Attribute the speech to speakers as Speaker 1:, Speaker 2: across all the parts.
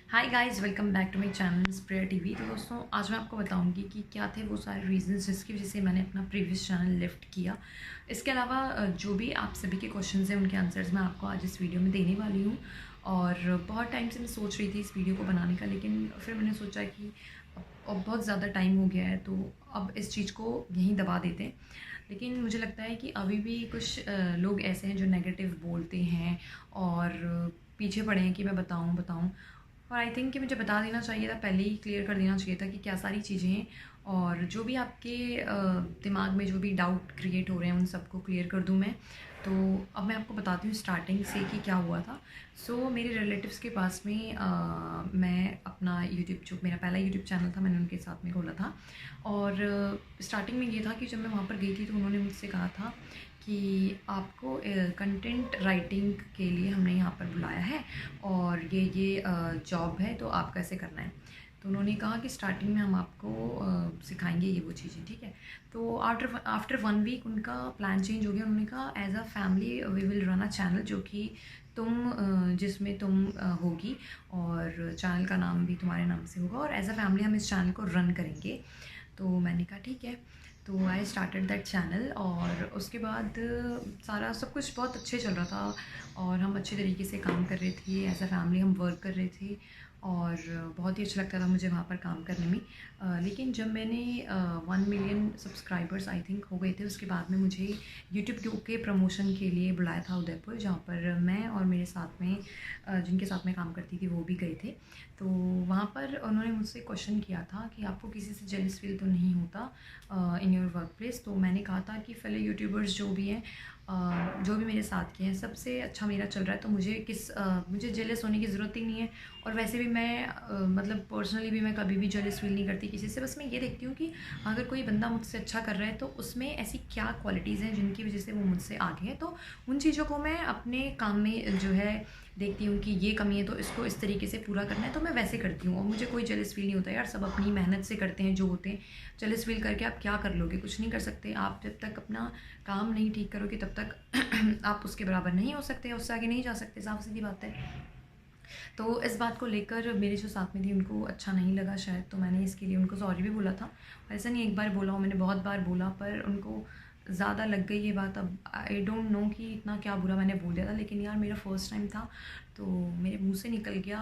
Speaker 1: Hi guys, welcome back to my channel Sprayer TV. तो दोस्तों, आज मैं आपको बताऊंगी कि क्या थे वो सारे रीजंस जिसकी वजह से मैंने अपना प्रीवियस चैनल लिफ्ट किया। इसके अलावा जो भी आप सभी के क्वेश्चंस हैं उनके आंसर्स मैं आपको आज इस वीडियो में देने वाली हूँ। और बहुत टाइम से मैं सोच रही थी इस वीडियो को बनाने का, लेकिन फिर मैंने सोचा कि अब बहुत ज़्यादा टाइम हो गया है, तो अब इस चीज़ को यहीं दबा देते हैं। लेकिन मुझे लगता है कि अभी भी कुछ लोग ऐसे हैं जो नेगेटिव बोलते हैं और पीछे पड़े हैं कि मैं बताऊं बताऊं। और आई थिंक कि मुझे बता देना चाहिए था, पहले ही क्लियर कर देना चाहिए था कि क्या सारी चीज़ें हैं। और जो भी आपके दिमाग में जो भी डाउट क्रिएट हो रहे हैं उन सबको क्लियर कर दूं मैं। तो अब मैं आपको बताती हूँ स्टार्टिंग से कि क्या हुआ था। मेरे रिलेटिव्स के पास में मैं अपना यूट्यूब, जो मेरा पहला यूट्यूब चैनल था, मैंने उनके साथ में खोला था। और स्टार्टिंग में ये था कि जब मैं वहाँ पर गई थी तो उन्होंने मुझसे कहा था कि आपको कंटेंट राइटिंग के लिए हमने यहाँ पर बुलाया है और ये जॉब है, तो आप कैसे करना है। तो उन्होंने कहा कि स्टार्टिंग में हम आपको सिखाएंगे ये वो चीज़ें, ठीक है। तो आफ्टर 1 वीक उनका प्लान चेंज हो गया। उन्होंने कहा as a family we will run a channel जो कि जिसमें तुम होगी, और चैनल का नाम भी तुम्हारे नाम से होगा, और एज अ फैमिली हम इस चैनल को रन करेंगे। तो मैंने कहा ठीक है। तो आई स्टार्टेड दैट चैनल, और उसके बाद सारा सब कुछ बहुत अच्छे चल रहा था और हम अच्छे तरीके से काम कर रहे थे, एज अ फैमिली हम वर्क कर रहे थे। और बहुत ही अच्छा लगता था मुझे वहाँ पर काम करने में। लेकिन जब मैंने 1 मिलियन सब्सक्राइबर्स आई थिंक हो गए थे, उसके बाद में मुझे यूट्यूब के प्रमोशन के लिए बुलाया था उदयपुर, जहाँ पर मैं और मेरे साथ में जिनके साथ मैं काम करती थी वो भी गए थे। तो वहाँ पर उन्होंने मुझसे क्वेश्चन किया था कि आपको किसी से जेलस फील तो नहीं होता इन योर वर्क प्लेस। तो मैंने कहा था कि फेलो यूट्यूबर्स जो भी हैं, जो भी मेरे साथ के हैं, सबसे अच्छा मेरा चल रहा है, तो मुझे जेलस होने की ज़रूरत ही नहीं है। और वैसे भी मैं मतलब पर्सनली भी मैं कभी भी जेलस फील नहीं करती किसी से। बस मैं ये देखती हूँ कि अगर कोई बंदा मुझसे अच्छा कर रहा है तो उसमें ऐसी क्या क्वालिटीज़ हैं जिनकी वजह से वो मुझसे आगे है। तो उन चीज़ों को मैं अपने काम में जो है देखती हूँ कि ये कमी है तो इसको इस तरीके से पूरा करना है, तो मैं वैसे करती हूँ। और मुझे कोई जेलस फील नहीं होता यार, सब अपनी मेहनत से करते हैं जो होते हैं। जेलस फील करके आप क्या कर लोगे, कुछ नहीं कर सकते। आप जब तक अपना काम नहीं ठीक करोगे तब तक आप उसके बराबर नहीं हो सकते, उससे आगे नहीं जा सकते, साफ सीधी बात है। तो इस बात को लेकर मेरे जो साथ में थी उनको अच्छा नहीं लगा शायद, तो मैंने इसके लिए उनको सॉरी भी बोला था। ऐसा नहीं एक बार बोला हूँ, मैंने बहुत बार बोला, पर उनको ज़्यादा लग गई ये बात। अब आई डोंट नो कि इतना क्या बुरा मैंने बोल दिया था, लेकिन यार मेरा फर्स्ट टाइम था तो मेरे मुंह से निकल गया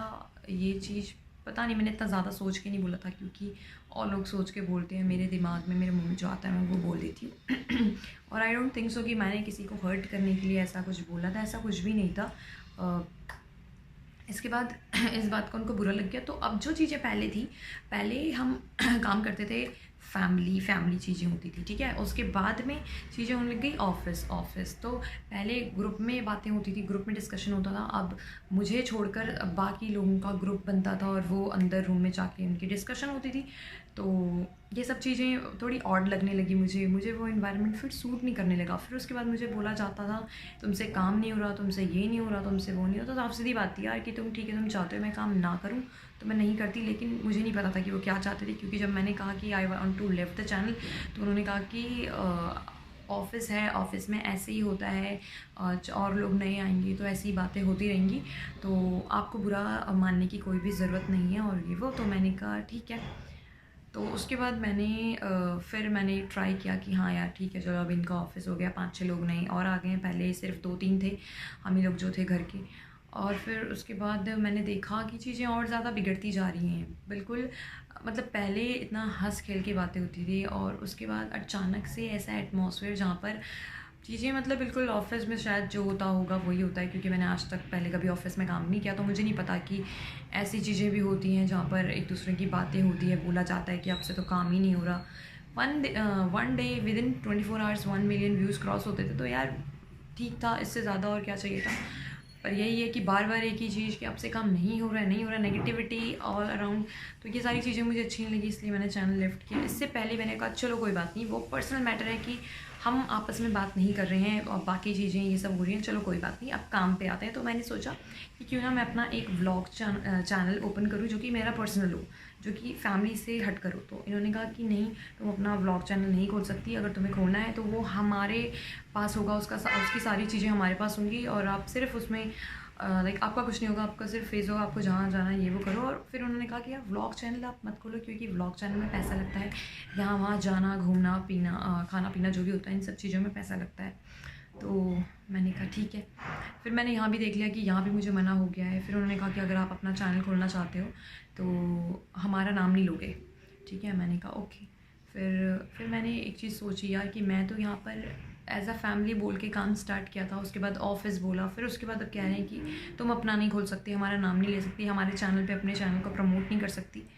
Speaker 1: ये चीज़। पता नहीं, मैंने इतना ज़्यादा सोच के नहीं बोला था, क्योंकि और लोग सोच के बोलते हैं, मेरे दिमाग में मेरे मुंह में जो आता है मैं वो बोल देती हूँ। और आई डोंट थिंक सो कि मैंने किसी को हर्ट करने के लिए ऐसा कुछ बोला था, ऐसा कुछ भी नहीं था। इसके बाद इस बात का उनको बुरा लग गया। तो अब जो चीज़ें पहले थी, पहले हम काम करते थे, फैमिली चीज़ें होती थी, ठीक है। उसके बाद में चीज़ें होने लग गई ऑफिस। तो पहले ग्रुप में बातें होती थी, ग्रुप में डिस्कशन होता था। अब मुझे छोड़कर अब बाकी लोगों का ग्रुप बनता था और वो अंदर रूम में जाके उनकी डिस्कशन होती थी। तो ये सब चीज़ें थोड़ी ऑड लगने लगी मुझे वो इन्वायरमेंट फिर सूट नहीं करने लगा। फिर उसके बाद मुझे बोला जाता था तुमसे काम नहीं हो रहा, तुमसे ये नहीं हो रहा, तुमसे वो नहीं होता। तो साफ सीधी बात थी यार कि तुम ठीक है, तुम चाहते हो मैं काम ना करूँ तो मैं नहीं करती। लेकिन मुझे नहीं पता था कि वो क्या चाहते थे, क्योंकि जब मैंने कहा कि I want to left the channel, तो उन्होंने कहा कि ऑफिस है, ऑफिस में ऐसे ही होता है, और लोग नए आएंगे तो ऐसी बातें होती रहेंगी, तो आपको बुरा मानने की कोई भी ज़रूरत नहीं है और ये वो। तो मैंने कहा ठीक है। तो उसके बाद फिर मैंने ट्राई किया कि हाँ यार ठीक है, चलो अब इनका ऑफिस हो गया, 5-6 लोग नए और आ गए हैं, पहले सिर्फ 2-3 थे हम ही लोग जो थे घर के। और फिर उसके बाद मैंने देखा कि चीज़ें और ज़्यादा बिगड़ती जा रही हैं बिल्कुल। मतलब पहले इतना हंस खेल की बातें होती थी, और उसके बाद अचानक से ऐसा एटमॉस्फेयर जहाँ पर चीज़ें मतलब बिल्कुल ऑफिस में शायद जो होता होगा वही होता है, क्योंकि मैंने आज तक पहले कभी ऑफिस में काम नहीं किया, तो मुझे नहीं पता कि ऐसी चीज़ें भी होती हैं जहाँ पर एक दूसरे की बातें होती है, बोला जाता है कि आपसे तो काम ही नहीं हो रहा। One day with in 24 hours 1 million views cross होते थे, तो यार ठीक था, इससे ज़्यादा और क्या चाहिए था। पर यही है कि बार बार एक ही चीज़ कि आपसे काम नहीं हो रहा है, नेगेटिविटी ऑल अराउंड। तो ये सारी चीज़ें मुझे अच्छी नहीं लगी, इसलिए मैंने चैनल लेफ्ट किया। इससे पहले मैंने कहा चलो कोई बात नहीं, वो पर्सनल मैटर है कि हम आपस में बात नहीं कर रहे हैं और बाकी चीज़ें ये सब हो रही हैं, चलो कोई बात नहीं, अब काम पे आते हैं। तो मैंने सोचा कि क्यों ना मैं अपना एक व्लॉग चैनल ओपन करूँ जो कि मेरा पर्सनल हो, जो कि फैमिली से हट कर हो। तो इन्होंने कहा कि नहीं, तुम अपना व्लॉग चैनल नहीं खोल सकती, अगर तुम्हें खोलना है तो वो हमारे पास होगा, उसकी सारी चीज़ें हमारे पास होंगी, और आप सिर्फ उसमें लाइक आपका कुछ नहीं होगा, आपका सिर्फ फेस होगा, आपको जहाँ जाना है ये वो करो। और फिर उन्होंने कहा कि यार व्लॉग चैनल आप मत खोलो, क्योंकि व्लॉग चैनल में पैसा लगता है, यहाँ वहाँ जाना, घूमना पीना, खाना पीना जो भी होता है, इन सब चीज़ों में पैसा लगता है। तो मैंने कहा ठीक है। फिर मैंने यहाँ भी देख लिया कि यहाँ भी मुझे मना हो गया है। फिर उन्होंने कहा कि अगर आप अपना चैनल खोलना चाहते हो तो हमारा नाम नहीं लोगे, ठीक है। मैंने कहा ओके। फिर मैंने एक चीज़ सोची यार कि मैं तो यहाँ पर एज़ अ फैमिली बोल के काम स्टार्ट किया था, उसके बाद ऑफिस बोला, फिर उसके बाद अब कह रहे हैं कि तुम अपना नहीं खोल सकती, हमारा नाम नहीं ले सकती, हमारे चैनल पे अपने चैनल को प्रमोट नहीं कर सकती।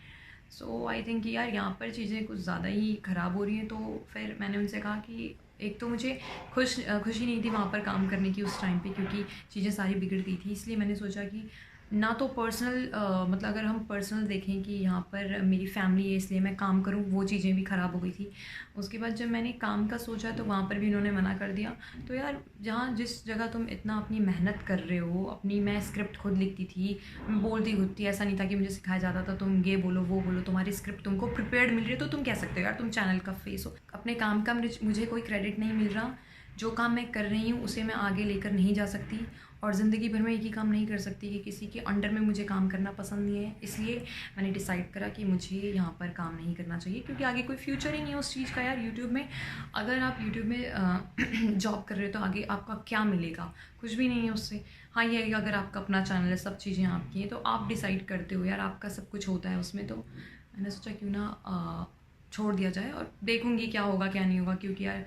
Speaker 1: सो आई थिंक कि यार यहाँ पर चीज़ें कुछ ज़्यादा ही ख़राब हो रही हैं। तो फिर मैंने उनसे कहा कि एक तो मुझे खुशी नहीं थी वहाँ पर काम करने की उस टाइम पे, क्योंकि चीज़ें सारी बिगड़ गई थी। इसलिए मैंने सोचा कि ना तो पर्सनल मतलब अगर हम पर्सनल देखें कि यहाँ पर मेरी फैमिली है इसलिए मैं काम करूँ, वो चीज़ें भी ख़राब हो गई थी। उसके बाद जब मैंने काम का सोचा तो वहाँ पर भी उन्होंने मना कर दिया। तो यार जहाँ जिस जगह तुम इतना अपनी मेहनत कर रहे हो, अपनी मैं स्क्रिप्ट खुद लिखती थी, मैं बोलती खुद थी, ऐसा नहीं था कि मुझे सिखाया जाता था तुम ये बोलो वो बोलो, तुम्हारी स्क्रिप्ट तुमको प्रिपेयर्ड मिल रही है तो तुम कह सकते हो यार तुम चैनल का फेस हो। अपने काम का मुझे कोई क्रेडिट नहीं मिल रहा, जो काम मैं कर रही हूँ उसे मैं आगे लेकर नहीं जा सकती, और ज़िंदगी भर में एक ही काम नहीं कर सकती कि किसी के अंडर में मुझे काम करना पसंद नहीं है। इसलिए मैंने डिसाइड करा कि मुझे यहाँ पर काम नहीं करना चाहिए, क्योंकि आगे कोई फ्यूचर ही नहीं है उस चीज़ का। यार यूट्यूब में अगर आप यूट्यूब में जॉब कर रहे हो तो आगे आपका क्या मिलेगा, कुछ भी नहीं है उससे। हाँ ये है कि अगर आपका अपना चैनल है, सब चीज़ें आपकी हैं, तो आप डिसाइड करते हो यार, आपका सब कुछ होता है उसमें। तो मैंने सोचा क्यों ना छोड़ दिया जाए, और देखूँगी क्या होगा क्या नहीं होगा, क्योंकि यार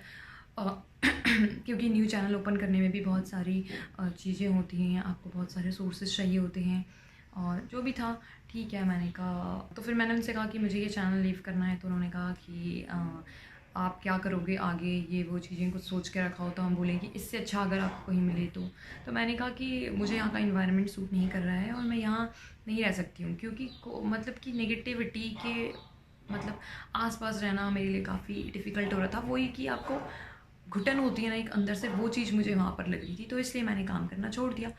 Speaker 1: क्योंकि न्यू चैनल ओपन करने में भी बहुत सारी चीज़ें होती हैं, आपको बहुत सारे सोर्सेज चाहिए होते हैं, और जो भी था ठीक है। मैंने कहा तो फिर मैंने उनसे कहा कि मुझे ये चैनल लीव करना है। तो उन्होंने कहा कि आप क्या करोगे आगे, ये वो चीज़ें कुछ सोच के रखा हो। तो हम बोले कि इससे अच्छा अगर आपको कहीं मिले तो मैंने कहा कि मुझे यहाँ का इन्वायरमेंट सूट नहीं कर रहा है, और मैं यहाँ नहीं रह सकती हूँ, क्योंकि मतलब कि नेगेटिविटी के मतलब आसपास रहना मेरे लिए काफ़ी डिफ़िकल्ट हो रहा था। वही कि आपको घुटन होती है ना एक अंदर से, वो चीज़ मुझे वहाँ पर लग रही थी। तो इसलिए मैंने काम करना छोड़ दिया।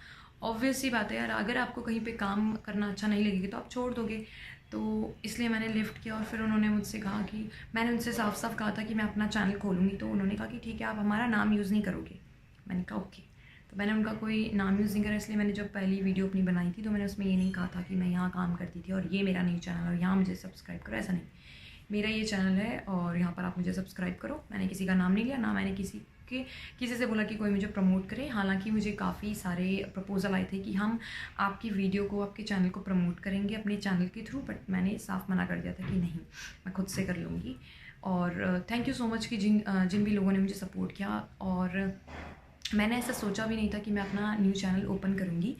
Speaker 1: ऑब्वियस सी बात है यार, अगर आपको कहीं पे काम करना अच्छा नहीं लगेगा तो आप छोड़ दोगे। तो इसलिए मैंने लिफ्ट किया। और फिर उन्होंने मुझसे कहा कि मैंने उनसे साफ साफ कहा था कि मैं अपना चैनल खोलूँगी। तो उन्होंने कहा कि ठीक है, आप हमारा नाम यूज़ नहीं करोगे। मैंने कहा ओके। तो मैंने उनका कोई नाम यूज़ नहीं करा। इसलिए मैंने जब पहली वीडियो अपनी बनाई थी तो मैंने उसमें ये नहीं कहा था कि मैं यहाँ काम करती थी और ये मेरा न्यू चैनल और यहाँ मुझे सब्सक्राइब करो, ऐसा नहीं। मेरा ये चैनल है और यहाँ पर आप मुझे सब्सक्राइब करो। मैंने किसी का नाम नहीं लिया, ना मैंने किसी से बोला कि कोई मुझे प्रमोट करे। हालांकि मुझे काफ़ी सारे प्रपोजल आए थे कि हम आपकी वीडियो को, आपके चैनल को प्रमोट करेंगे अपने चैनल के थ्रू, बट मैंने साफ मना कर दिया था कि नहीं, मैं खुद से कर लूँगी। और थैंक यू सो मच कि जिन भी लोगों ने मुझे सपोर्ट किया। और मैंने ऐसा सोचा भी नहीं था कि मैं अपना न्यू चैनल ओपन करूँगी।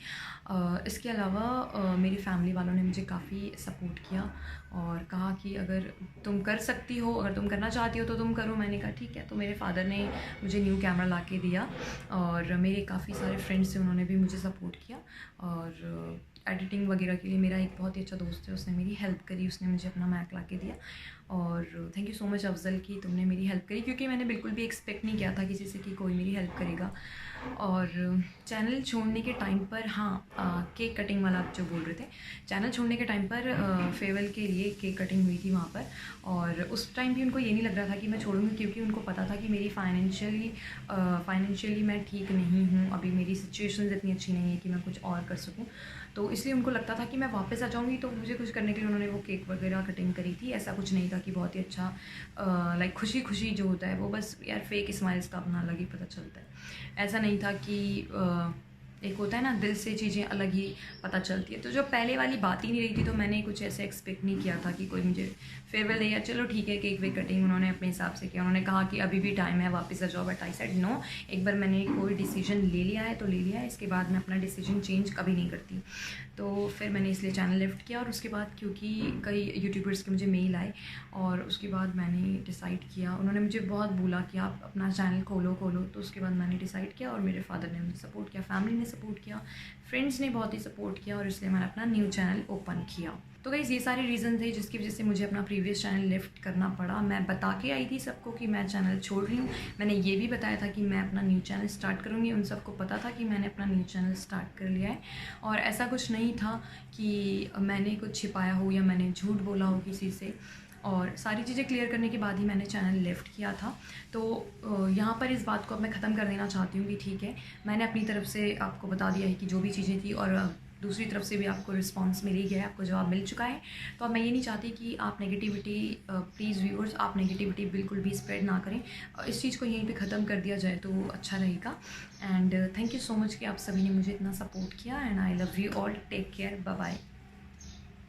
Speaker 1: इसके अलावा मेरी फैमिली वालों ने मुझे काफ़ी सपोर्ट किया और कहा कि अगर तुम कर सकती हो, अगर तुम करना चाहती हो तो तुम करो। मैंने कहा ठीक है। तो मेरे फादर ने मुझे न्यू कैमरा ला के दिया, और मेरे काफ़ी सारे फ्रेंड्स थे, उन्होंने भी मुझे सपोर्ट किया। और एडिटिंग वगैरह के लिए मेरा एक बहुत ही अच्छा दोस्त है, उसने मेरी हेल्प करी, उसने मुझे अपना मैक ला के दिया। और thank you so much Afzal कि तुमने मेरी हेल्प करी, क्योंकि मैंने बिल्कुल भी एक्सपेक्ट नहीं किया था किसी से कि कोई मेरी हेल्प करेगा। और चैनल छोड़ने के टाइम पर, हाँ केक कटिंग वाला आप जो बोल रहे थे, चैनल छोड़ने के टाइम पर फेयरवेल के लिए केक कटिंग हुई थी वहाँ पर। और उस टाइम भी उनको ये नहीं लग रहा था कि मैं छोड़ूंगी, क्योंकि उनको पता था कि मेरी फाइनेंशियली मैं ठीक नहीं हूँ, अभी मेरी सिचुएशन इतनी अच्छी नहीं है कि मैं कुछ और कर सकूँ। तो इसलिए उनको लगता था कि मैं वापस आ जाऊँगी, तो मुझे कुछ करने के लिए उन्होंने वो केक वगैरह कटिंग करी थी। ऐसा कुछ नहीं था कि बहुत ही अच्छा लाइक खुशी खुशी जो होता है वो, बस यार फेक स्माइल्स का अपना अलग ही पता चलता है। ऐसा नहीं था कि एक होता है ना दिल से चीज़ें अलग ही पता चलती है। तो जो पहले वाली बात ही नहीं रही थी, तो मैंने कुछ ऐसे एक्सपेक्ट नहीं किया था कि कोई मुझे फेयरवेल दे या चलो ठीक है केक वेक कटिंग उन्होंने अपने हिसाब से किया। उन्होंने कहा कि अभी भी टाइम है, वापस आ जाओ, बट आई सेड नो। एक बार मैंने कोई डिसीजन ले लिया है तो ले लिया है, इसके बाद मैं अपना डिसीजन चेंज कभी नहीं करती। तो फिर मैंने इसलिए चैनल लिफ्ट किया। और उसके बाद क्योंकि कई यूट्यूबर्स के मुझे मेल आए, और उसके बाद मैंने डिसाइड किया, उन्होंने मुझे बहुत बोला कि आप अपना चैनल खोलो। तो उसके बाद मैंने डिसाइड किया, और मेरे फादर ने मुझे सपोर्ट किया, फैमिली ने सपोर्ट किया, फ्रेंड्स ने बहुत ही सपोर्ट किया, और इसलिए मैंने अपना न्यू चैनल ओपन किया। तो गाइस ये सारे रीज़न थे जिसकी वजह से मुझे अपना प्रीवियस चैनल लिफ्ट करना पड़ा। मैं बता के आई थी सबको कि मैं चैनल छोड़ रही हूँ। मैंने ये भी बताया था कि मैं अपना न्यू चैनल स्टार्ट करूँगी। उन सबको पता था कि मैंने अपना न्यू चैनल स्टार्ट कर लिया है, और ऐसा कुछ नहीं था कि मैंने कुछ छिपाया हो या मैंने झूठ बोला हो किसी से। और सारी चीज़ें क्लियर करने के बाद ही मैंने चैनल लेफ़्ट किया था। तो यहाँ पर इस बात को अब मैं ख़त्म कर देना चाहती हूँ कि ठीक है, मैंने अपनी तरफ से आपको बता दिया है कि जो भी चीज़ें थी, और दूसरी तरफ से भी आपको रिस्पॉन्स मिल ही गया है, आपको जवाब मिल चुका है। तो अब मैं ये नहीं चाहती कि आप नेगेटिविटी, प्लीज़ व्यूअर्स, आप नेगेटिविटी बिल्कुल भी स्प्रेड ना करें। इस चीज़ को यहीं पे ख़त्म कर दिया जाए तो अच्छा रहेगा। And thank you so much कि आप सभी ने मुझे इतना सपोर्ट किया। And I love you all, take care, bye bye.